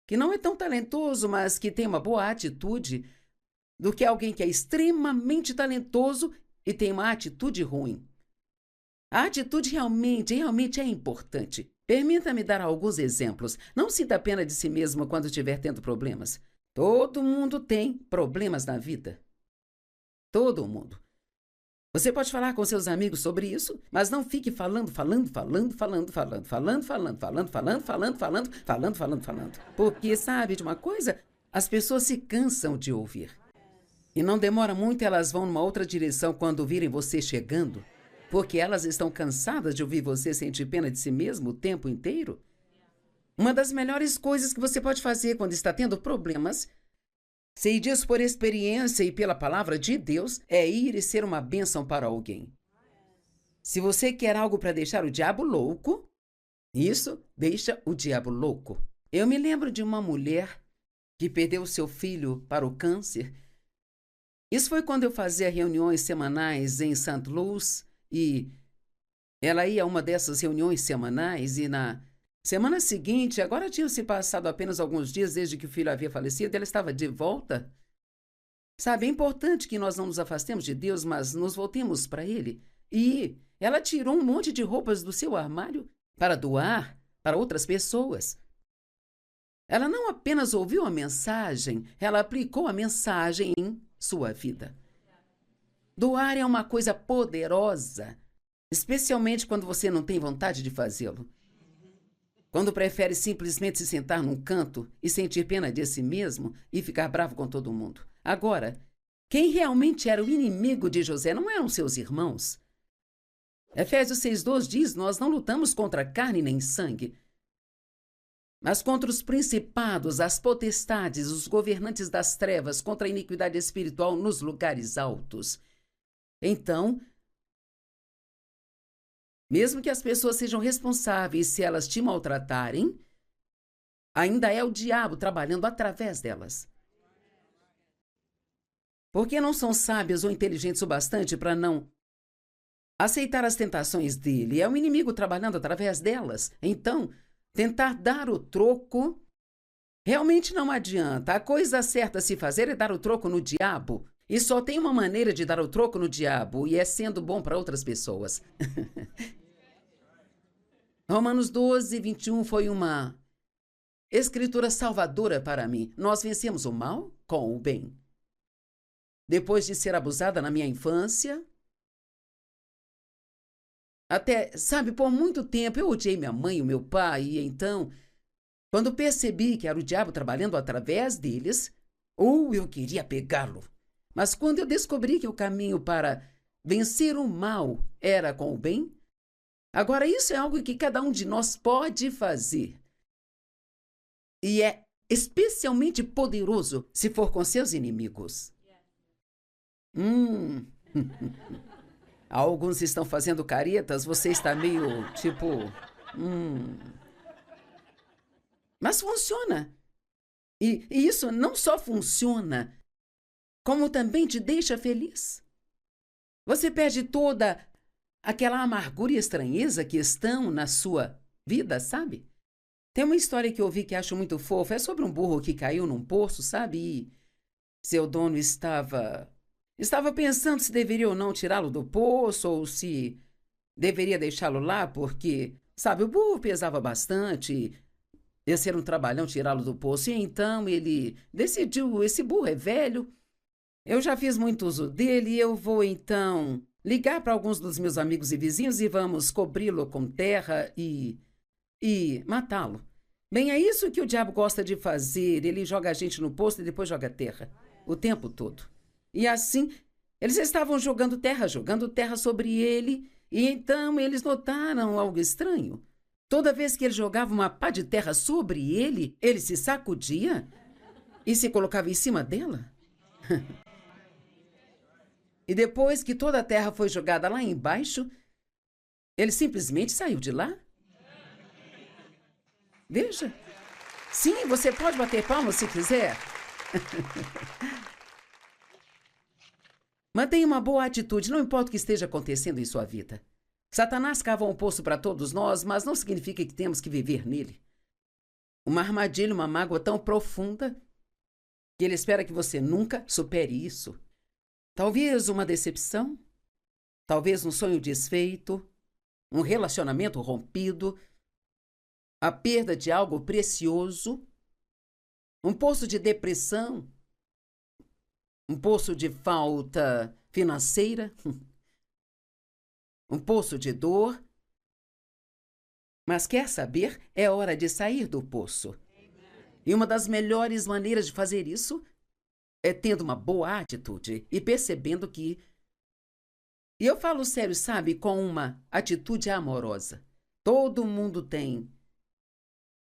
Speaker 1: que não é tão talentoso, mas que tem uma boa atitude, do que alguém que é extremamente talentoso e tem uma atitude ruim. A atitude realmente é importante. Permita-me dar alguns exemplos. Não sinta pena de si mesmo quando estiver tendo problemas. Todo mundo tem problemas na vida. Todo mundo. Você pode falar com seus amigos sobre isso, mas não fique falando. Porque, sabe de uma coisa? As pessoas se cansam de ouvir. E não demora muito, elas vão numa outra direção quando virem você chegando. Porque elas estão cansadas de ouvir você sentir pena de si mesmo o tempo inteiro. Uma das melhores coisas que você pode fazer quando está tendo problemas, sei disso por experiência e pela palavra de Deus, é ir e ser uma bênção para alguém. Se você quer algo para deixar o diabo louco, isso deixa o diabo louco. Eu me lembro de uma mulher que perdeu seu filho para o câncer. Isso foi quando eu fazia reuniões semanais em St. Louis. E ela ia a uma dessas reuniões semanais e na semana seguinte, agora tinham se passado apenas alguns dias desde que o filho havia falecido, ela estava de volta. Sabe, é importante que nós não nos afastemos de Deus, mas nos voltemos para Ele. E ela tirou um monte de roupas do seu armário para doar para outras pessoas. Ela não apenas ouviu a mensagem, ela aplicou a mensagem em sua vida. Doar é uma coisa poderosa, especialmente quando você não tem vontade de fazê-lo. Quando prefere simplesmente se sentar num canto e sentir pena de si mesmo e ficar bravo com todo mundo. Agora, quem realmente era o inimigo de José não eram seus irmãos. Efésios 6:2 diz: nós não lutamos contra carne nem sangue, mas contra os principados, as potestades, os governantes das trevas, contra a iniquidade espiritual nos lugares altos. Então, mesmo que as pessoas sejam responsáveis se elas te maltratarem, ainda é o diabo trabalhando através delas. Porque não são sábias ou inteligentes o bastante para não aceitar as tentações dele. É o inimigo trabalhando através delas. Então, tentar dar o troco realmente não adianta. A coisa certa a se fazer é dar o troco no diabo. E só tem uma maneira de dar o troco no diabo, e é sendo bom para outras pessoas. Romanos 12:21 foi uma escritura salvadora para mim. Nós vencemos o mal com o bem. Depois de ser abusada na minha infância, até, sabe, por muito tempo eu odiei minha mãe e o meu pai, e então, quando percebi que era o diabo trabalhando através deles, eu queria pegá-lo. Mas quando eu descobri que o caminho para vencer o mal era com o bem, agora isso é algo que cada um de nós pode fazer. E é especialmente poderoso se for com seus inimigos. Alguns estão fazendo caretas, você está meio tipo... Mas funciona. E isso não só funciona, como também te deixa feliz. Você perde toda aquela amargura e estranheza que estão na sua vida, sabe? Tem uma história que eu ouvi que acho muito fofa, é sobre um burro que caiu num poço, sabe? E seu dono estava Estava pensando se deveria ou não tirá-lo do poço ou se deveria deixá-lo lá, porque, sabe, o burro pesava bastante. Ia ser um trabalhão tirá-lo do poço. E então ele decidiu: esse burro é velho, eu já fiz muito uso dele e eu vou então ligar para alguns dos meus amigos e vizinhos e vamos cobri-lo com terra e matá-lo. Bem, é isso que o diabo gosta de fazer. Ele joga a gente no poço e depois joga terra o tempo todo. E assim, eles estavam jogando terra sobre ele, e então eles notaram algo estranho. Toda vez que ele jogava uma pá de terra sobre ele se sacudia e se colocava em cima dela. E depois que toda a terra foi jogada lá embaixo, ele simplesmente saiu de lá. Veja. Sim, você pode bater palmas se quiser. Mantenha uma boa atitude, não importa o que esteja acontecendo em sua vida. Satanás cava um poço para todos nós, mas não significa que temos que viver nele. Uma armadilha, uma mágoa tão profunda que ele espera que você nunca supere isso. Talvez uma decepção, talvez um sonho desfeito, um relacionamento rompido, a perda de algo precioso, um poço de depressão, um poço de falta financeira, um poço de dor. Mas quer saber? É hora de sair do poço. E uma das melhores maneiras de fazer isso é tendo uma boa atitude e percebendo que... E eu falo sério, sabe, com uma atitude amorosa. Todo mundo tem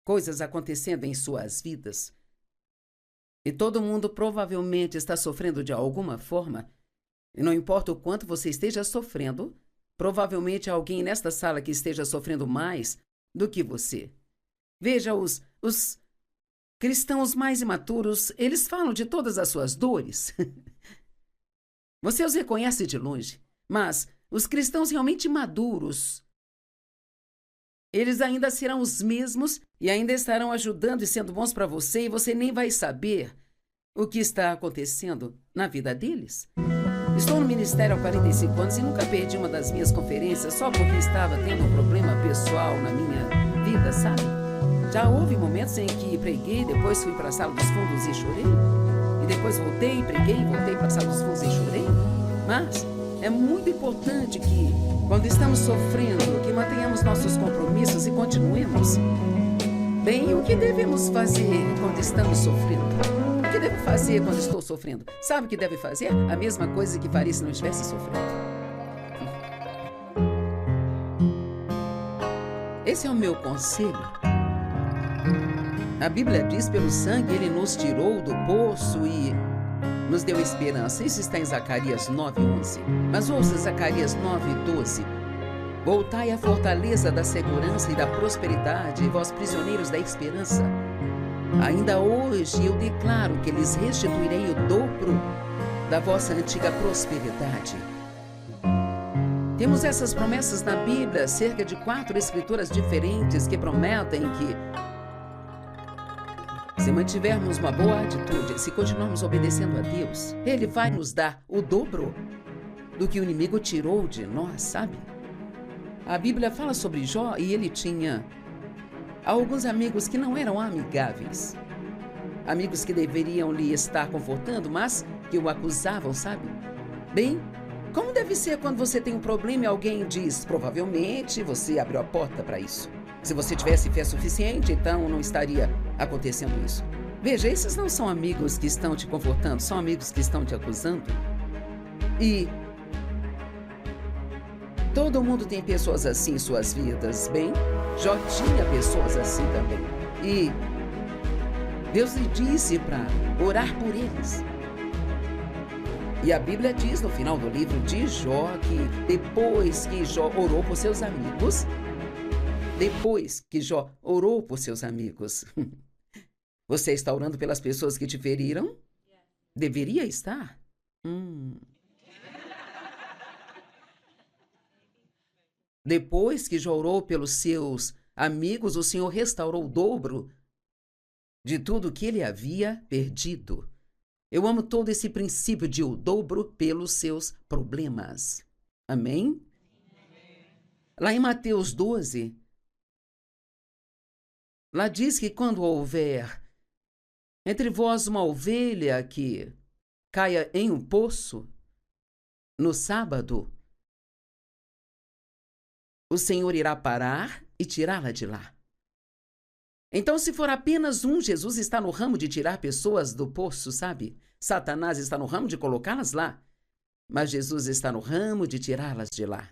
Speaker 1: coisas acontecendo em suas vidas. E todo mundo provavelmente está sofrendo de alguma forma. E não importa o quanto você esteja sofrendo, provavelmente há alguém nesta sala que esteja sofrendo mais do que você. Veja, os cristãos mais imaturos, eles falam de todas as suas dores. Você os reconhece de longe, mas os cristãos realmente maduros, eles ainda serão os mesmos e ainda estarão ajudando e sendo bons para você, e você nem vai saber o que está acontecendo na vida deles. Estou no ministério há 45 anos e nunca perdi uma das minhas conferências só porque estava tendo um problema pessoal na minha vida, sabe? Já houve momentos em que preguei, depois fui para a sala dos fundos e chorei. E depois voltei, preguei, voltei para a sala dos fundos e chorei. Mas é muito importante que, quando estamos sofrendo, que mantenhamos nossos compromissos e continuemos. Bem, o que devemos fazer quando estamos sofrendo? O que devo fazer quando estou sofrendo? Sabe o que deve fazer? A mesma coisa que faria se não estivesse sofrendo. Esse é o meu conselho. A Bíblia diz: pelo sangue ele nos tirou do poço e nos deu esperança. Isso está em Zacarias 9:11. Mas ouça Zacarias 9:12. Voltai à fortaleza da segurança e da prosperidade, vós prisioneiros da esperança. Ainda hoje eu declaro que lhes restituirei o dobro da vossa antiga prosperidade. Temos essas promessas na Bíblia, cerca de 4 escrituras diferentes que prometem que, se mantivermos uma boa atitude, se continuarmos obedecendo a Deus, Ele vai nos dar o dobro do que o inimigo tirou de nós, sabe? A Bíblia fala sobre Jó e ele tinha alguns amigos que não eram amigáveis. Amigos que deveriam lhe estar confortando, mas que o acusavam, sabe? Bem, como deve ser quando você tem um problema e alguém diz: provavelmente você abriu a porta para isso. Se você tivesse fé suficiente, então não estaria acontecendo isso. Veja, esses não são amigos que estão te confortando, são amigos que estão te acusando. E todo mundo tem pessoas assim em suas vidas, bem? Jó tinha pessoas assim também. E Deus lhe disse para orar por eles. E a Bíblia diz no final do livro de Jó que depois que Jó orou por seus amigos, você está orando pelas pessoas que te feriram? Deveria estar. Depois que Jó orou pelos seus amigos, o Senhor restaurou o dobro de tudo que ele havia perdido. Eu amo todo esse princípio de o dobro pelos seus problemas. Amém? Lá em Mateus 12, lá diz que quando houver entre vós uma ovelha que caia em um poço no sábado, o Senhor irá parar e tirá-la de lá. Então, se for apenas um, Jesus está no ramo de tirar pessoas do poço, sabe? Satanás está no ramo de colocá-las lá, mas Jesus está no ramo de tirá-las de lá.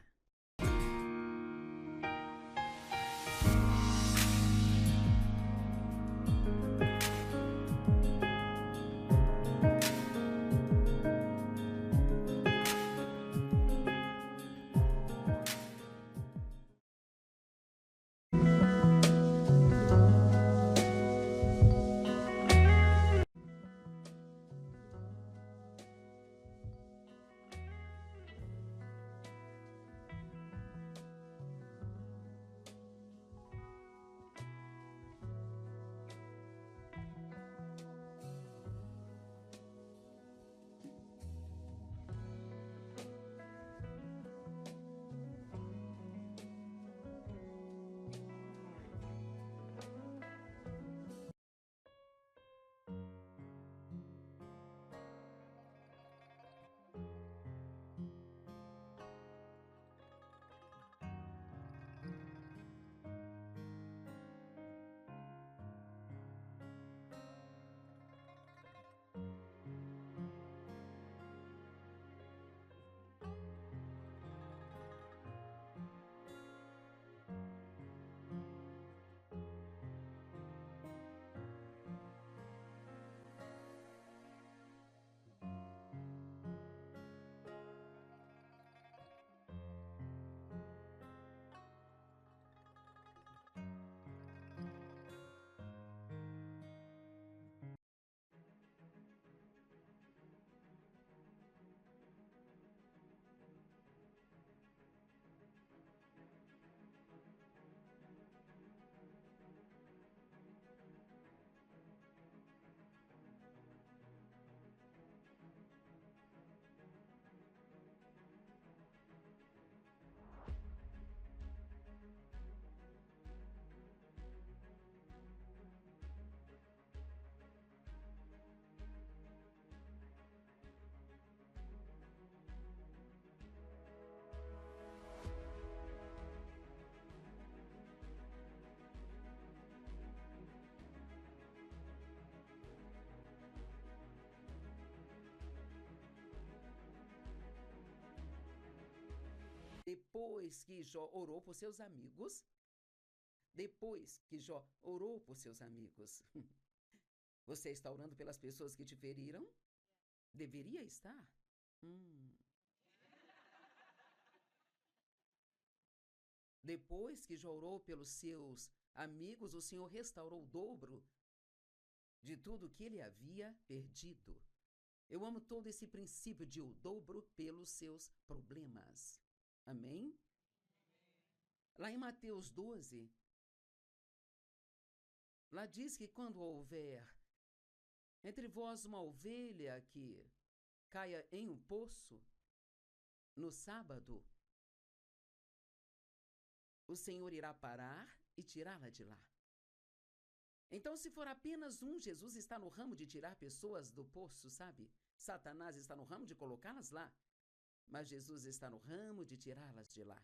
Speaker 1: Depois que Jó orou por seus amigos, você está orando pelas pessoas que te feriram? Deveria estar. Depois que Jó orou pelos seus amigos, o Senhor restaurou o dobro de tudo que ele havia perdido. Eu amo todo esse princípio de o dobro pelos seus problemas. Amém? Lá em Mateus 12, lá diz que quando houver entre vós uma ovelha que caia em um poço no sábado, o Senhor irá parar e tirá-la de lá. Então, se for apenas um, Jesus está no ramo de tirar pessoas do poço, sabe? Satanás está no ramo de colocá-las lá, mas Jesus está no ramo de tirá-las de lá.